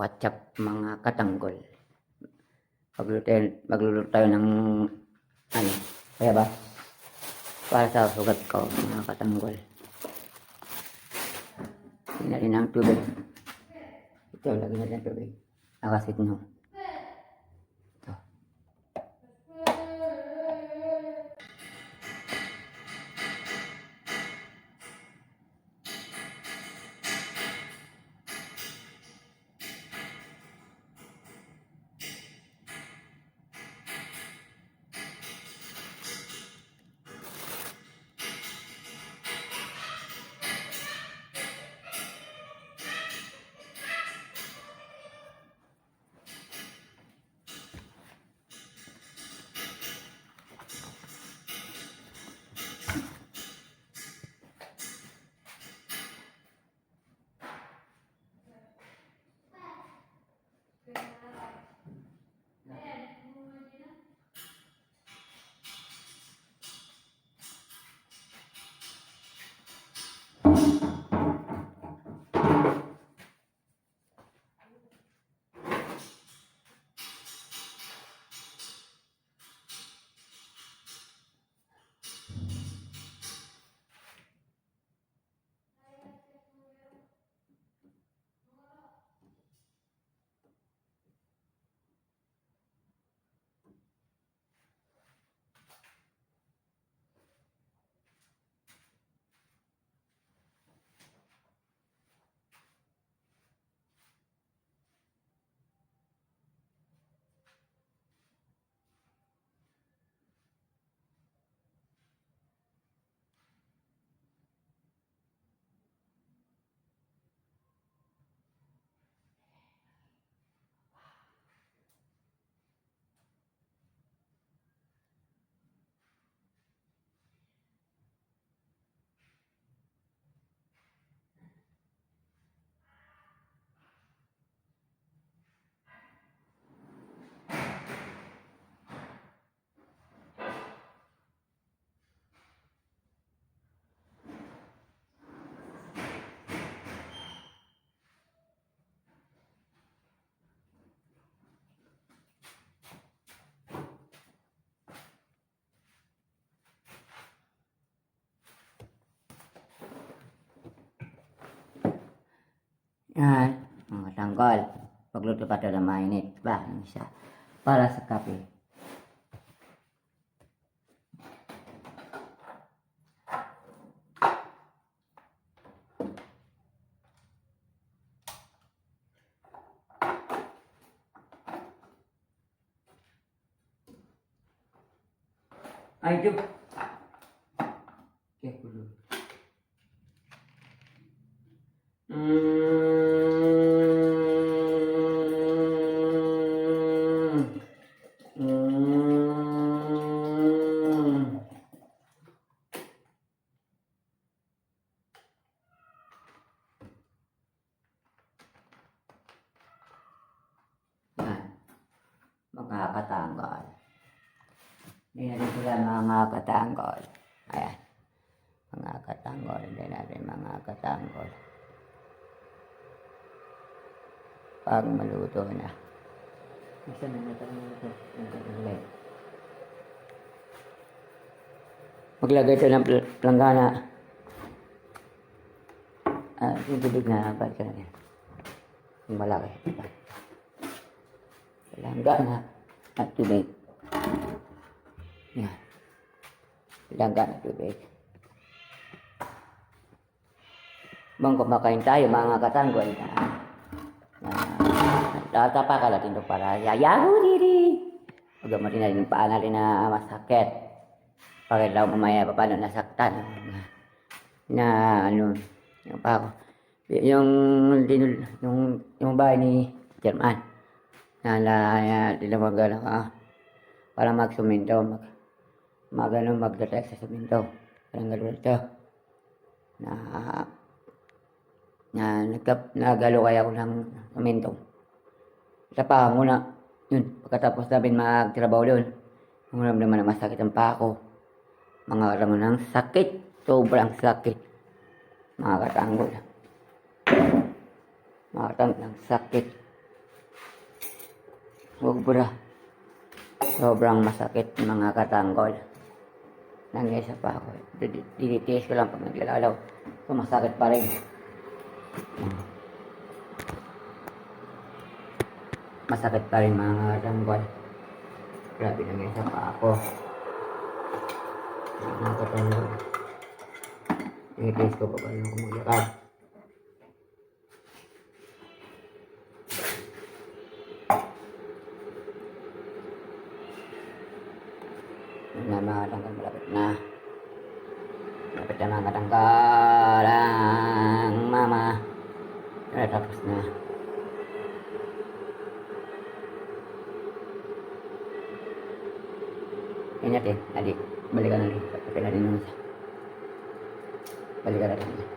WhatsApp mga katanggol. Magluluto tayo ng ano, kaya ba? Para sa sugat ko mga katanggol. Hinali ng tubig. Ito, lagyan natin ng tubig. Nakasit nyo. Ito. Yan, mga tanggol. Pagluto pa ito na mainit. Ba, ano siya? Para sa kape. Ay, Diyos! Okay, kulo. Mga katanggol. Hindi natin sila mga katanggol. Ayan. Mga katanggol. Hindi natin mga katanggol. Pag maluto na. Isa na ito. Maglagay ito ng planggana. Yung tubig na balik ka na yan. Yung malaki. Planggana at tubig. Yan. Planggana at tubig. Bang kumakain tayo mga katanggol na tatapa ka natin ito para yayahu diri. Huwag mo rin yung paa natin na masakit. Bakit daw mamaya pa paano nasaktan na ano yung pa ako yung bahay ni German na dinamagan ako para magsuminto magdetect sa suminto parang gano'n ito nagalo kaya ako ng suminto sa pa muna yun pagkatapos namin magtrabaho doon muna naman masakit ang pa ako mga katanggol ng sakit sobrang sakit mga katanggol ng sakit Bubura. Sobrang masakit mga katanggol. Nangyay sa pa ako. Dinitiis ko lang pag naglalalaw. So masakit pa rin. Masakit pa rin mga katanggol. Grabe nangyay sa pa ako. Mga katanggol. Dinitiis ko pa paano ako maglakad. Na mga katanggal, malapit na. Malapit na mga katanggal ang mama. Tapos na. Yan natin, adik. Balikan natin. Pagkakit natin yung isa. Balikan natin.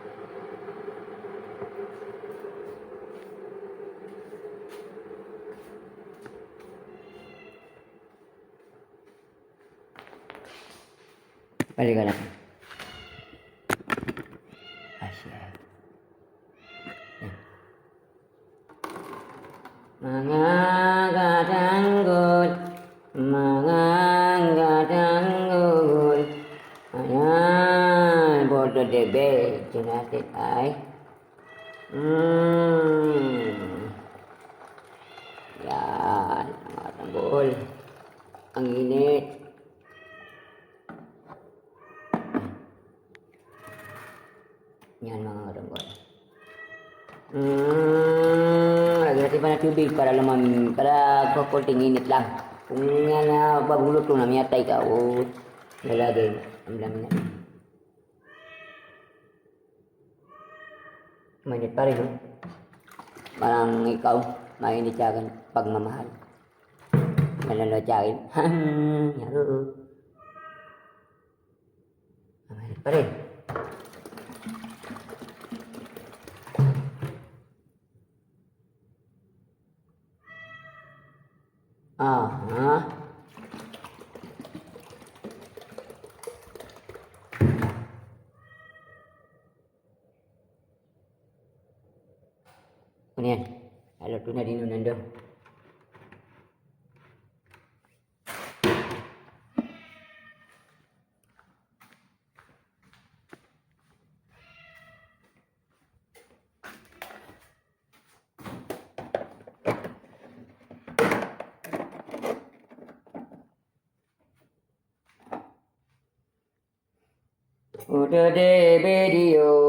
Balikan natin. Asya. Mga katanggol, mga katanggol. Ayan, bordo de be. Ito natin ay. Yan, mga katanggol. Ang init. Yan mga katanggol. Lagyan natin pa na tubig para lumam, para kukunting init lang. Kung yan na babulot ko na miyatay ka o lalagay ang lamin natin. Mainit pa rin, no? Parang ikaw, mainit sa akin pagmamahal. Malalo sa akin. Yaro. Mainit pa rin. Ano yan? Alam ko na din nun nandun. Udah deh video.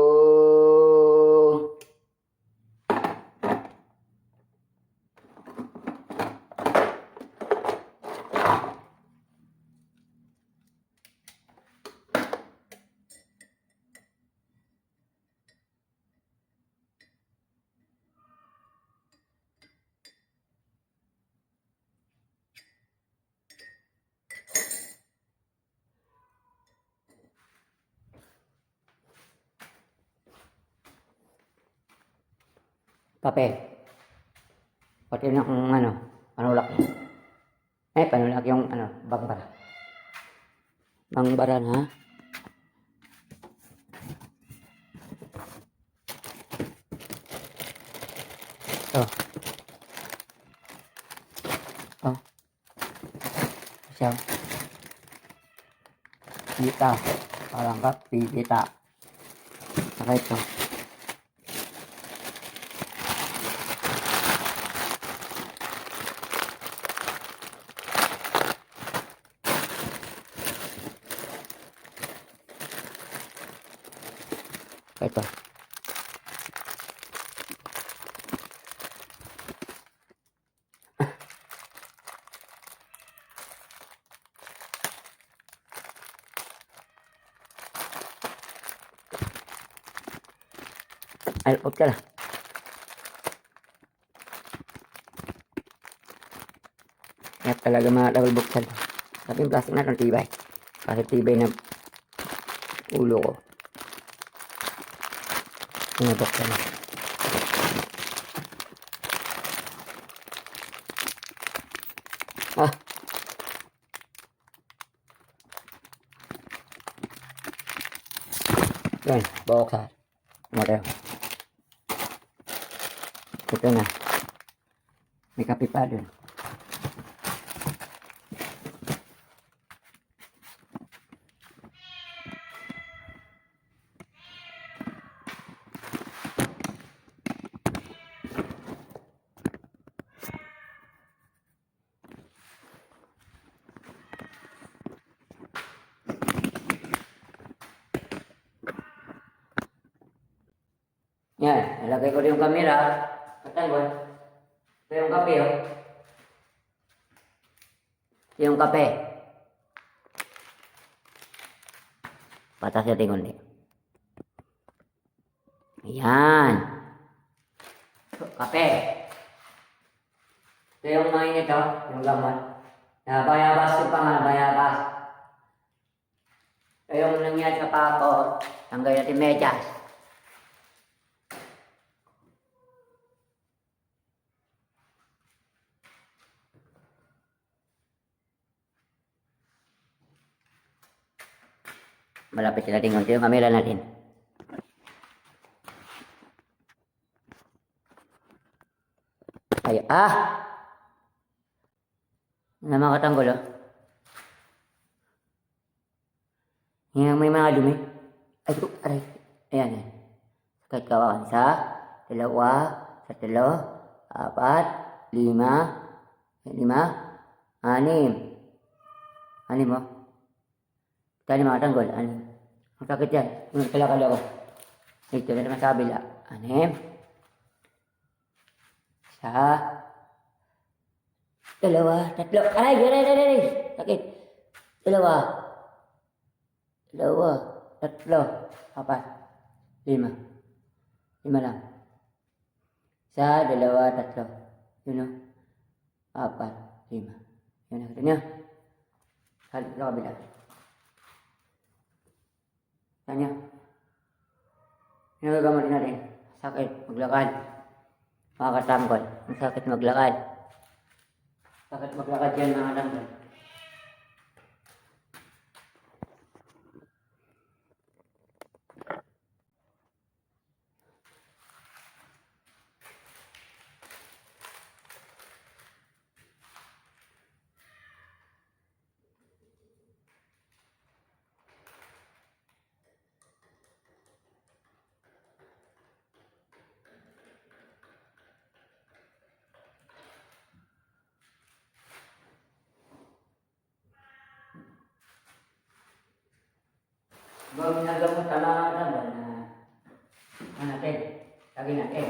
Kape. Pati na kung panulak niya. Panulak yung bangbara. Bangbara na. Siya. Pita. Parang pita. Saka ito. Ito. Ay, ka lang. Kaya talaga mga buksan. Tapi yung plastic natin tibay. Kasi tibay na ulo ko. Buksan. Yan, buksan. Matayo. Ito na. May kape pa dun. Yan, nalagay ko rin yung camera. Katanggol. Ito yung kape, oh. Ito yung kape. Patas natin kundi. Ayan. Kape. Ito yung mainit, oh. Yung gamot. Bayabas yung pangalan, bayabas. Ito yung nangyari sa pako. Tanggal natin medyas. Malapit natin konti yung camera natin. Ay, na mga katanggol, oh. Yan may mga dumi. Ay, aray. Ayan, yan. Sakit kawakan sa dalawa, sa talo, 4, 5, 6, 6, oh. Tali mga tanggol, 6. Ang sakit yan. Yung kalakala ko. Ito na naman sa kabila. 6. Isa. 2, 3. Aray. Sakit. 2. 2, 3, 4, 5. 5 lang. 1, 2, 3. Yun, oh. 4, 5. Yun, nakita niyo. Salit sa kabila. Tanya. Nagagamatin natin. Sakit maglakad. Mga katanggol. Ang sakit maglakad. Sakit maglakad yan mga katanggol. Bago nagamot ang mga katanggol na natin. Lagi natin.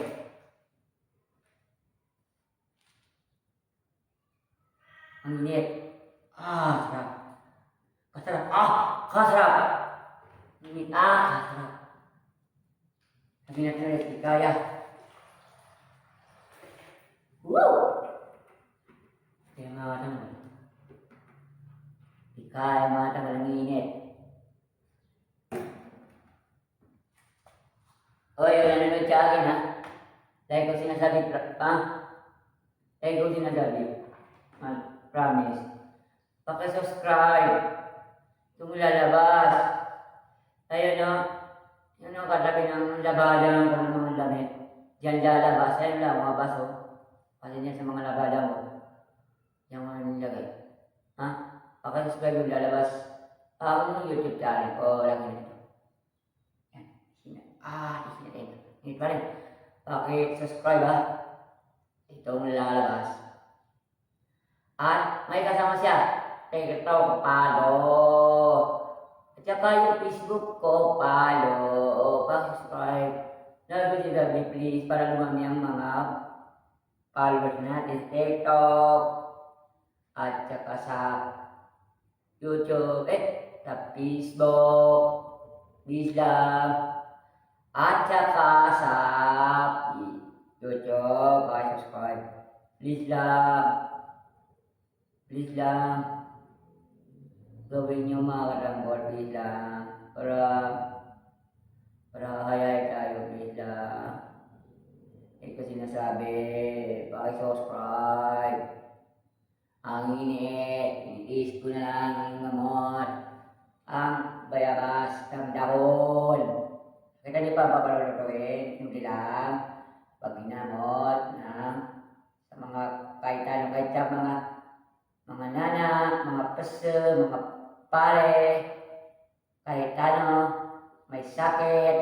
Ang init. Sarap. Kasarap. Kasarap. Init. Kasarap. Sabi natin ulit, di kaya. Woo! Kaya mga katanggol. Di kaya mga katanggol ang init. Hoy, yung nanonood sa akin, ha? Dahil ko sinasabi, Dahil ko sinasabi, promise. Paki-subscribe. Itong lalabas. Ayun, no? Yun ang katabi ng labada ng mga damit. Diyan lalabas. Ayun lang, mga baso. Kasi niyan sa mga labada mo. Yung mga nilagay. Paki-subscribe yung lalabas. Yung YouTube channel ko. Lagi nito. Yan. Hindi pa rin. Paki-subscribe, ha? Itong lalabas. At may kasama siya. TikTok, follow. At saka yung Facebook ko, follow. Paki-subscribe. Nalagay si Gabi, please, para lumami ang mga followers natin. TikTok. At saka sa YouTube. Sa Facebook. Please lang. At saka sa YouTube, subscribe. Please lang. Please lang. Gawin niyo mga katanggol, please lang. Para hayay tayo, please lang. Ito sinasabi, subscribe. Ang iniis ko na lang ang gamot. Ang bayabas ng dahon. Kita niyo pa papalulutuin, hindi lang pag ginamot sa mga kahit sa mga nanak, mga paso, mga pare, kahit may sakit,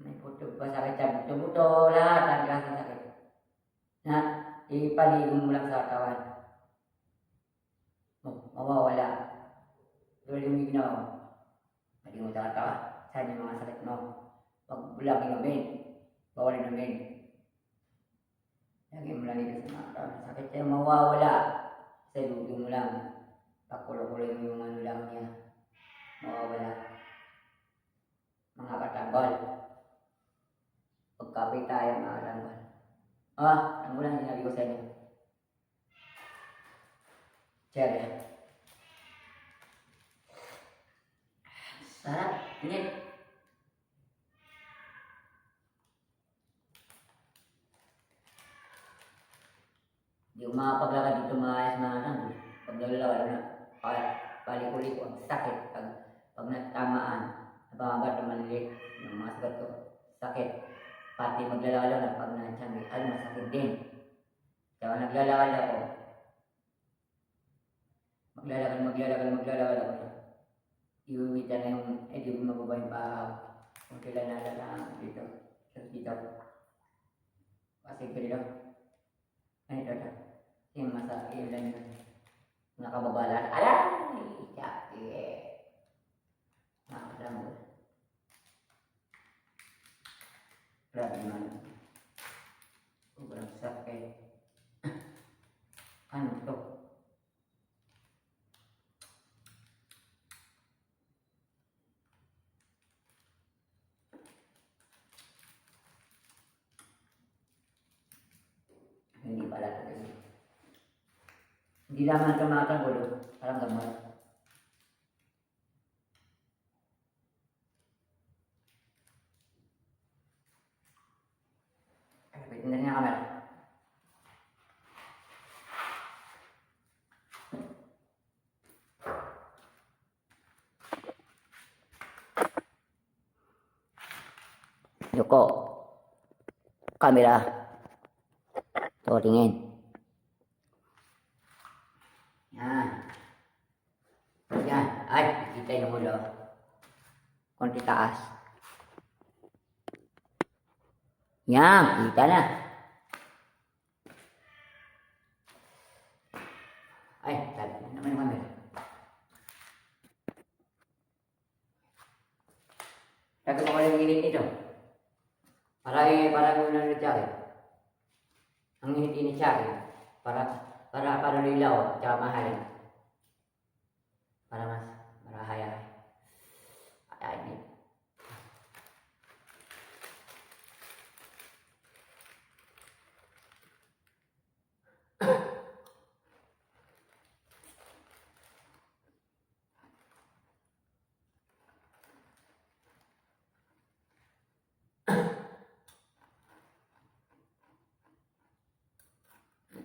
may putog pa sakit sa buto-buto, lahat ang klaseng sakit na ipaligo mo lang sa katawan. Mawawala. Tulad yung ginawa mo. Maligo mo sa katawan. Saan yung mga sakit mo? Pag lagi namin, bawal namin. Lagi mo lang dito sa mga katawan ng sakit. Kaya mawawala. Sa ilugin mo lang. Pakulo-kulo mo yung ano lang niya. Mawawala. Mga katambal. Pagkapit tayo mga katambal. Ang ulang sinabi ko sa inyo. Cherry. Sarap. Init. Hindi ko makapaglakad dito maayos mga katambal. Pag naglalakad na, palikuli ko ang sakit. Pag natamaan, nabangagat na malilit ng mga sagat ko. Sakit. Pati maglalakad na pag nandiyan, masakit din. Kaya naglalakad ako. Maglalakad ako. Iuwitan na yung, di mo mababa yung paa. Kung kailan nalala dito. Dito. Kasi ko dito. Ito. Yung masakit yun lang yun. Nakababala. Alay! Sakit. Nakakasama ko. Grabe naman. Sobrang sakit. Ano to? Hindi pala talaga. Hindi naman ito makakagulo. Parang gamot. Kapitin na rin ang kamera. Yuko. Kamera. So, tingin. Yan. Ay, kita yung ulo. Konti taas. Yan, kita na. Ay, tali na naman yung camera. Sabi ko walang init nito. Para muna rin siya. Ang init-init siya. Para lilaw, tsaka mahal. Para mas marahaya. Ay.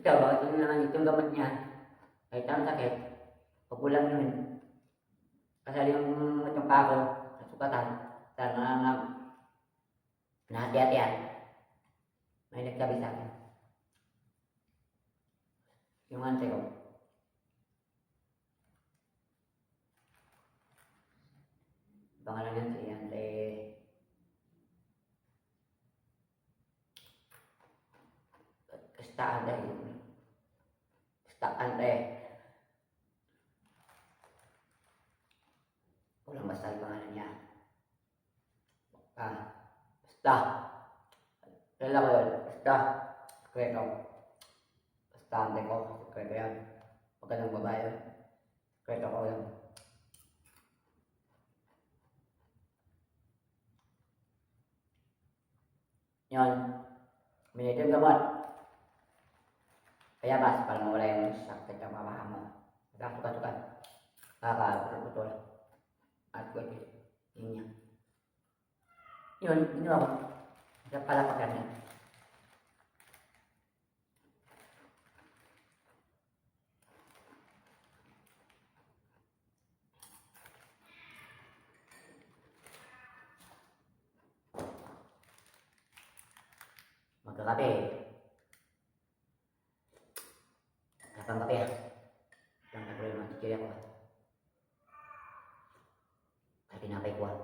Ito naman itong gamot niya. Kahit ang sakit, pagulang yun. Kasali yung itong pako, nasukatan, sana nahati-hatian. May nagsabi sa akin. Yung ante ko. Pangalan yan si Ante. Kasta Ante. Walang basta yung pangalan niya. Basta. Kailan ko yun? Basta. Sekreto. Basta Ante ko. Sekreto yan. Pagka ng babae yun. Sekreto ko yun. Yun. Minito yung gamot. Kaya bas, para mawala yung sakit ng mamaha mo. Nagkasukat-sukat. Kakaputol-putol. At pwede. Yun yan. Yun, ginawa ko. Sa palapakan niya. Magkakape. Kapang kape ah. Ang problema, tikiri ako. At tinapay ko ah.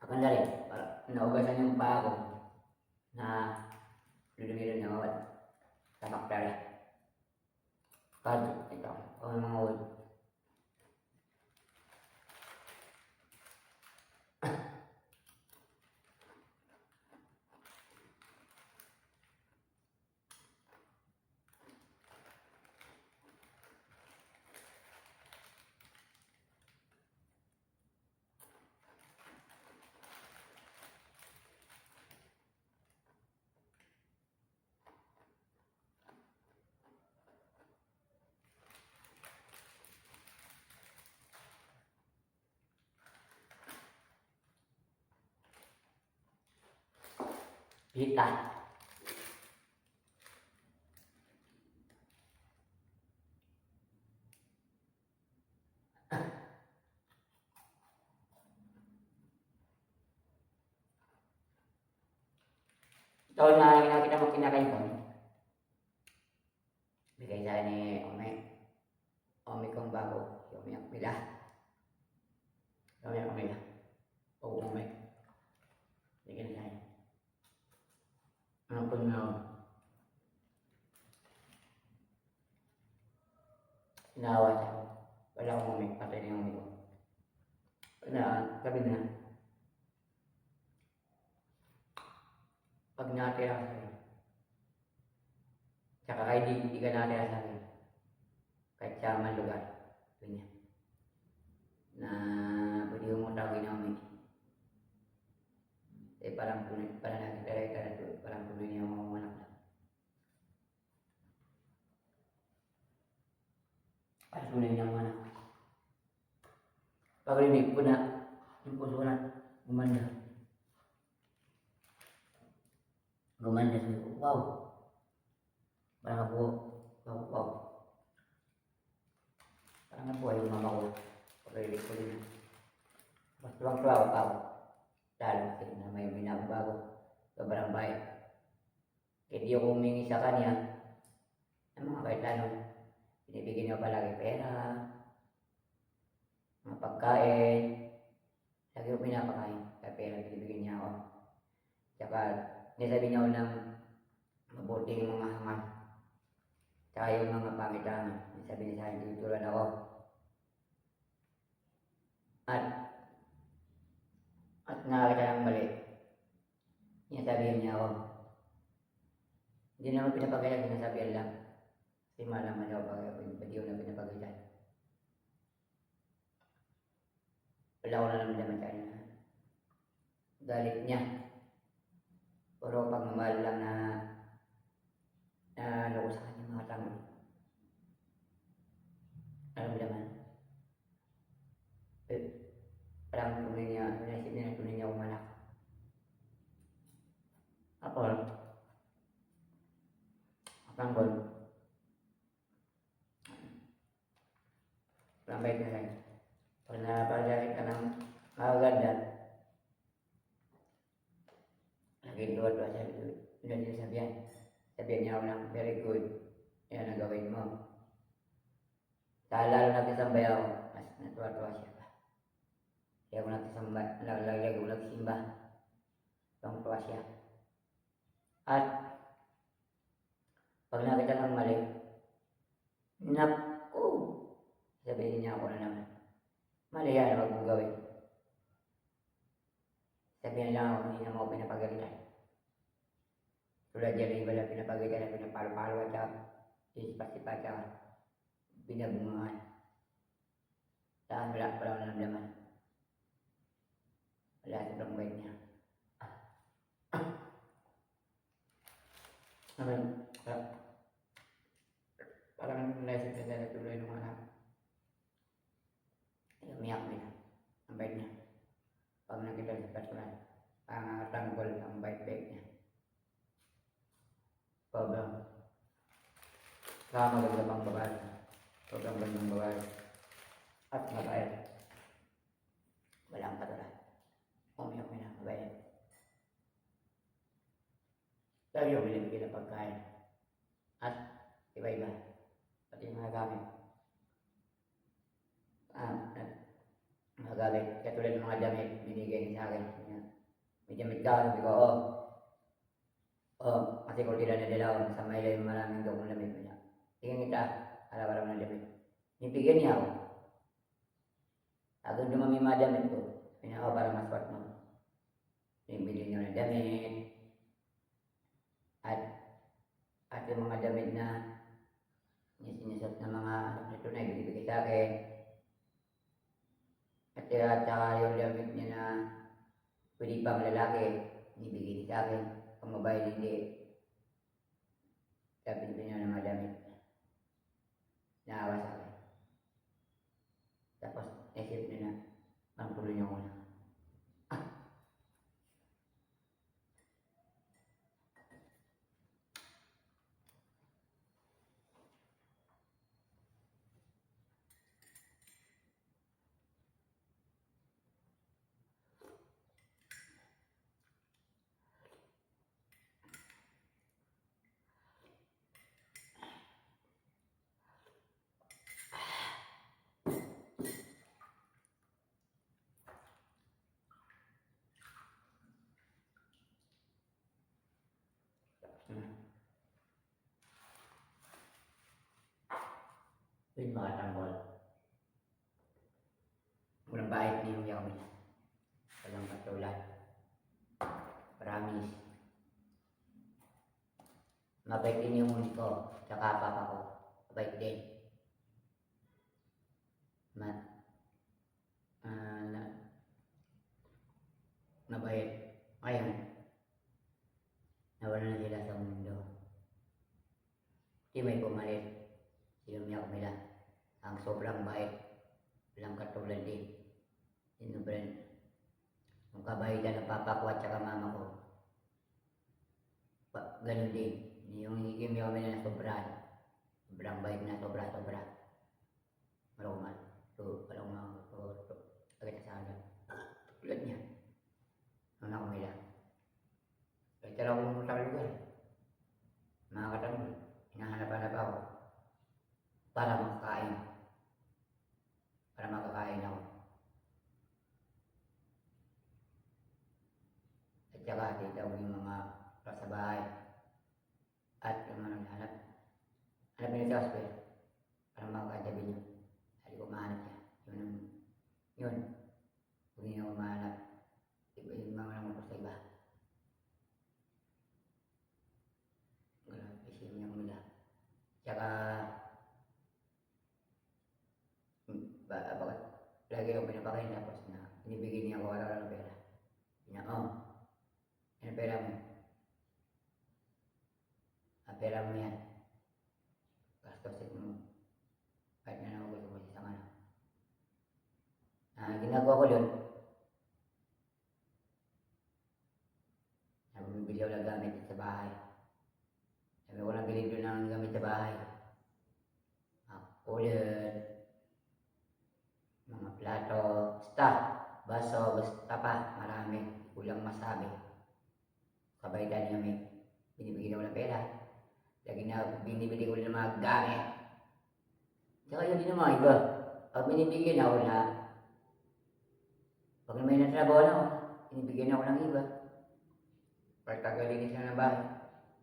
Maganda rin. naugasan yung paa ko na lumilin na mawat sa bakterya. Kado, ito, o mga wood. Hita. Ito na nakita mo kinakain ko. Bigay sa ni Ome. Ome kong bago. Ome ang pila. Ome ang pila. O Ome. Bigyan sa akin. Ano po na inawa siya. Wala akong Ome. Patay na yung Ome ko. Sabi na. Pag natira sa akin. Tsaka kahit di ka natira sa akin. Kahit sa man lugar. Sabi niya. Na pwede mo tawagin na Ome. Eh parang tunay, parang nakita na ito. Parang tunay niya mga manak na. Parang tunay niya mga manak. Pag-rinig ko na, yung puso na, gumanda. Gumanda sabi ko, wow. Parang ako, wow. Parang ako ay yung mama ko. Pag-rinig ko din. Mas tuwang-tuwa ako. Lalo kasi na may binabago. Sobrang bayad. Kaya di ako humingi sa kanya. Ang mga kahit ano, binibigyan niya palagi pera. Mga pagkain. Lagi ko pinapakain. Kaya pera binibigyan niya ako. Tsaka, nisabi niya ako ng mabuting mga hangal. Tsaka yung mga pangitangan. Nisabi niya sa akin, tuturuan ako. At nakakita ng mali. Sinasabihan niya ako. Hindi naman pinapagaya, sinasabihan lang. Kasi malaman ako pag di ko na pinapagaya. Wala ko na naman naman sa kanya. Galit niya. Puro pagmamahal lang na ano ko sa kanya mga tamo. Alam mo naman. Parang tunay niya, naisip niya na tunay niya umanak. Ako, tanggol. Parang bait na rin. Pag napalagay ka ng magaganda, laging tuwa-tuwa siya. Hindi niya sabihan. Sabihan niya ako ng very good. Yan ang gawin mo. Dahil lalo nagkasambay ako, mas natuwa-tuwa siya. Kaya ako nagsimba. Tuwang-tuwa siya. At pag nakita ng mali, naku, sabihin niya ako na naman. Mali yan, huwag mong gawin. Sabihin lang ako, hindi naman ako pinapagalitan. Tulad yan, iba lang pinapagalitan, pinapalo-palo at saka sisipa-sipa at saka binabungahan. Saan wala pa lang naman. Wala sobrang bait niya. Parang naisip niya na tuloy ng anak. Umiyak niya. Ang bait niya. Pag nakita sa personal, ang tanggol, ang bait-bait niya. Sobrang maganda pang babae. Sobrang gandang babae. At mabait. Walang patula. Umiyak niya, mabait. Lagi yung binibigyan ng pagkain. At iba-iba. Pati mga gamit. Mga gamit. Katulad ng mga damit, binigay niya sa akin. May damit ka, sabi ko, kasi kung tila na nila ako, sa may layo maraming daw kong damit niya. Tingin kita, araw-araw ng damit. Nibigyan niya ako. Agad dumami mga damit ko. Pinaka para mas part mo. Nibili niyo ng damit. At yung mga damit na sinisot na mga ito na ibibigay sa akin. At saka yung damit niya na pwede pang lalaki, ibibigay sa akin. Kung mabay hindi. Sabi niya ng mga damit. Naawa sa akin. Tapos, isip niya na, ang tuloy niya muna. Yun mga tanggol. Walang bahit na yung yamin. Walang katulad. Promise. Mabait din yung muli ko. Tsaka papa ko. Mabait din. Mabait. Ngayon, nawala na sila sa mundo. Di may pumalit. Sinumiyak nila. Ang sobrang bait. Walang katulad din. Sinubran. Yung kabahitan ng papa ko at saka mama ko. Ganun din. Yung higimiyak nila na sobrang. Sobrang bait na sobra. Maluman. Walang mga agad sa akin. Tulad niya. Nung ako nila. Kaya talaga ko sa lugar. Mga katanggol. Hinahanap-hanap ako. Para makakain ako. At saka tita ko yung mga sa bahay. At yung mga hanap nila sa hospital. Para makakatabi niyo. Hindi ko mahanap niya. Yun. Kung hindi ako mahanap. Yung mga naman ko sa iba. Ganun. Isip niya ko nila. Tsaka bakit lagi ako pinapakain tapos na binibigyan niya ako araw-araw ng pera. Yan pera mo. Ang pera mo yan. Gastosin mo. Kahit na ako gusto mo sa mga ginagawa ko doon. Bumibili ako ng gamit sa bahay. Sabi ko lang bilhin doon ng gamit sa bahay. Cooler. Mga plato, baso, basta pa, marami, kulang masabi. Kabaitan niya may binibigyan ako ng pera. Lagi na binibili ko ng mga gamit. Tsaka yun din ng mga iba. Pag binibigyan ako na, pag may natrabaho na ako, binibigyan ako ng iba. Pag tagalinis na ng bahay,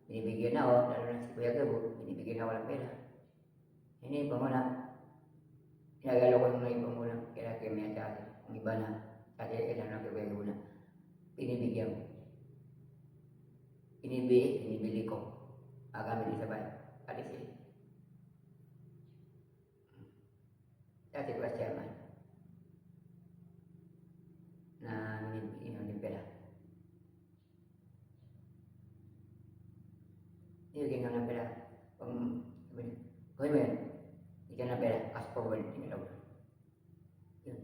binibigyan ako, lalo na si Kuya Gabo, binibigyan ako ng pera. Hindi pa muna. Pinagalo ko yung mga ibang muna, kaya may sa akin. Ang iba na, kasi kailangan na kaya muna. Pinibigyan ko. Pinibili ko. Magamit sa bahay. Pati sila. Dati ko as chairman. Na ng pera. Nilagyan nga ng pera. Gawin mo yan. Ika na pera, cash forward, tinalaw. Yun.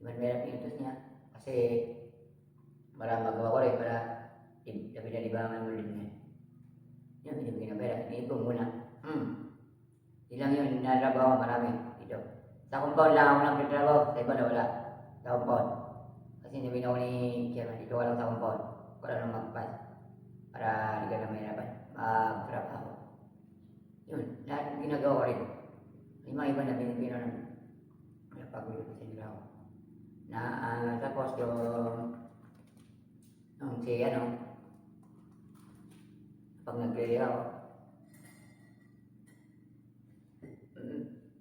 Iban pera pinutos niya. Kasi, para magawa ko rin, para pinalibangan mo rin niya. Yun, binibigyan ng pera. Iniipon muna. Ilang yun, narabaho marami. Dito. Sa compound lang ako lang pinalabaho. Sa iba na wala. Sa compound. Kasi nabinaw ko ni Chairman, dito ka lang sa compound. Wala nang magpas. Para hindi ka na mahirapan. Mag-trabaho. Yun, lahat ginagawa ko rin. May mga iba na pinipino na napagulog sa nila ako. Tapos yung Ang si ano, pag nag-ready ako,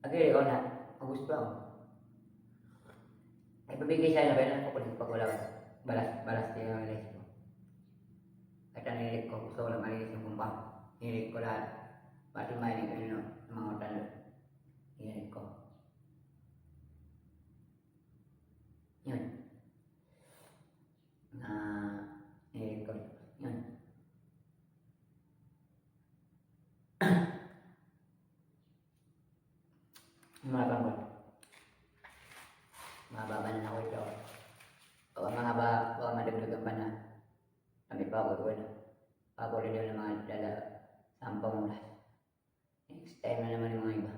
nag-ready ako na, ang gusto ako. Ay, pabigay sa'yo na ba yun? Kukulit pag wala ka. Balas din ang ready ko. At ang nilig ko, gusto ko lang malinis yung kumpang. Nilig ko lahat. Pati mahinig ko yun, ng mga utalo. Nilig ko. Yun. Nilig ko. Yun. Mga ko. Mababa na ako ito. Baka madagdagan pa na. Kami pa ako na. Paborito ng mga dala. Sampang oras. Next time na naman yung mga iba.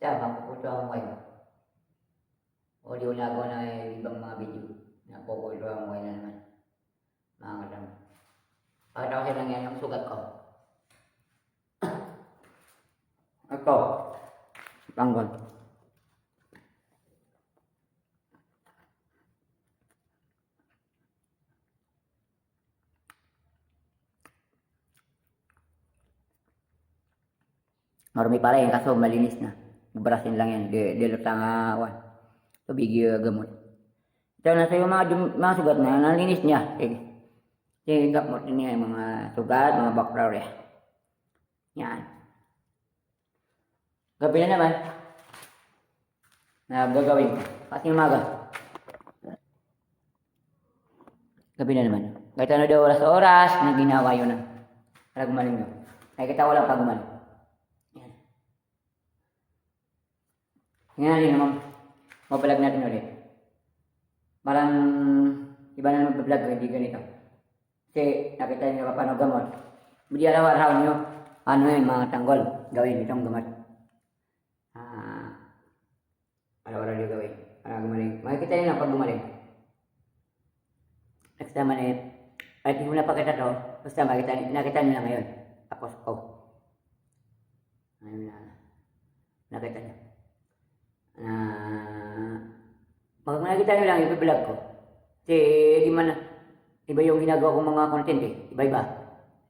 Basta, mapuputo ako kayo. O di wala ako na ibang mga video. Napuputo ako kayo na naman. Mga kadam. Pakita ko silang yan yung sugat ko. Ito. Panggol. Marumi pa rin, kaso malinis na. Brasin lang yan, dilutang tubig gamot. Ito na sa'yo mga sugat na, nalinis niya. Sige, gamot niya yung mga sugat, mga bacteria. Yan. Gabi na naman. Gagawin ko. Kasi umaga. Gabi na naman. Kahit ano daw oras-oras, na ginawa yun na. Para gumaling nyo. Nakikita ko lang pag gumaling. Yan. Ngayon din naman. Mabalag natin ulit. Parang iba na mag-vlog, hindi ganito. Kasi nakita nyo ka paano gamot. Hindi araw-araw nyo. Ano yung mga tanggol. Gawin itong gamot. Araw-araw nyo gawin. Para gumaling. Makikita nyo lang pag gumaling. Next time ay hindi mo na pakita to. Basta nakita nyo na ngayon. Tapos ko. Ayun na. Nakita nyo. Pag nakita nyo lang, ipi-vlog ko. Kasi di man iba yung ginagawa kong mga content eh. Iba-iba.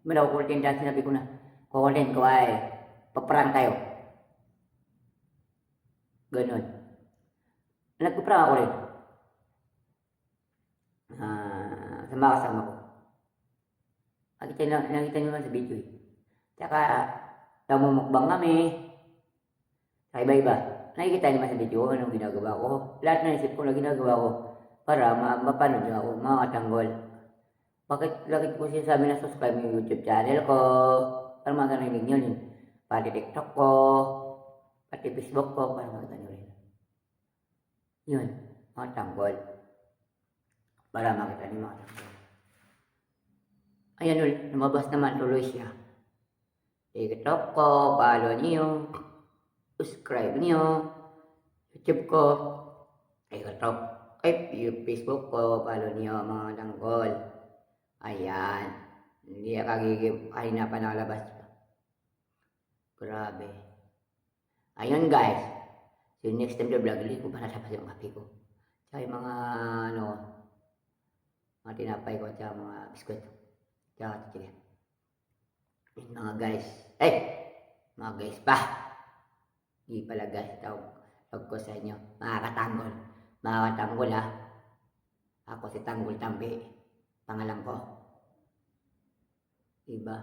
Di man ako content dahil sinabi ko na content ko ay paparang tayo. Ganon. Nagpaparang ako rin. Sa mga kasama ko. Nakita nyo man sa video eh. Tsaka, namumukbang kami. Sa iba-iba. Nakikita nyo man sa video anong ginagawa ko. Lahat na isip ko na ginagawa ko para mapanood nyo ako, mga katanggol. Bakit ko sinasabi na subscribe yung YouTube channel ko? Para makarinig nyo yun. Pati TikTok ko, pati Facebook ko, para makita nyo rin. Yun, mga tanggol. Para makita nyo mga tanggol. Ayan ulit, lumabas naman tuloy siya. TikTok ko, follow niyo, subscribe niyo, YouTube ko, TikTok, Facebook ko, follow niyo mga tanggol. Ayan, hindi kagigib, ay na pa nakalabas. Grabe. Ayun guys, so next time the vlog, ulit ko pa natapos yung kape ko. Tsaka yung mga mga tinapay ko, tsaka mga biskuit. Tsaka chichirin. Mga guys. Mga guys pa. Hindi pala guys. Tawag ko sa inyo. Mga katanggol. Mga katanggol ha. Ako si Tanggol Tambi. Pangalan ko. Diba?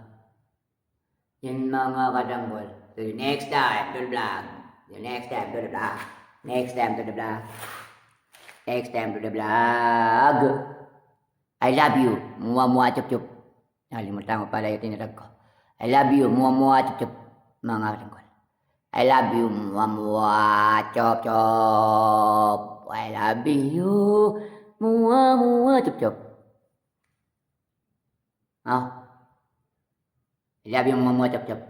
Yan mga katanggol. So next time to the vlog. Next time to the vlog. Next time to the vlog. Next time to the vlog. I love you. Muwa chup chup. Nalimutan ko pala yung tinatag ko. I love you, muwa chup chup. Mga katanggol. I love you, muwa chup chup. I love you, muwa chup chup. I love you, muwa chup chup.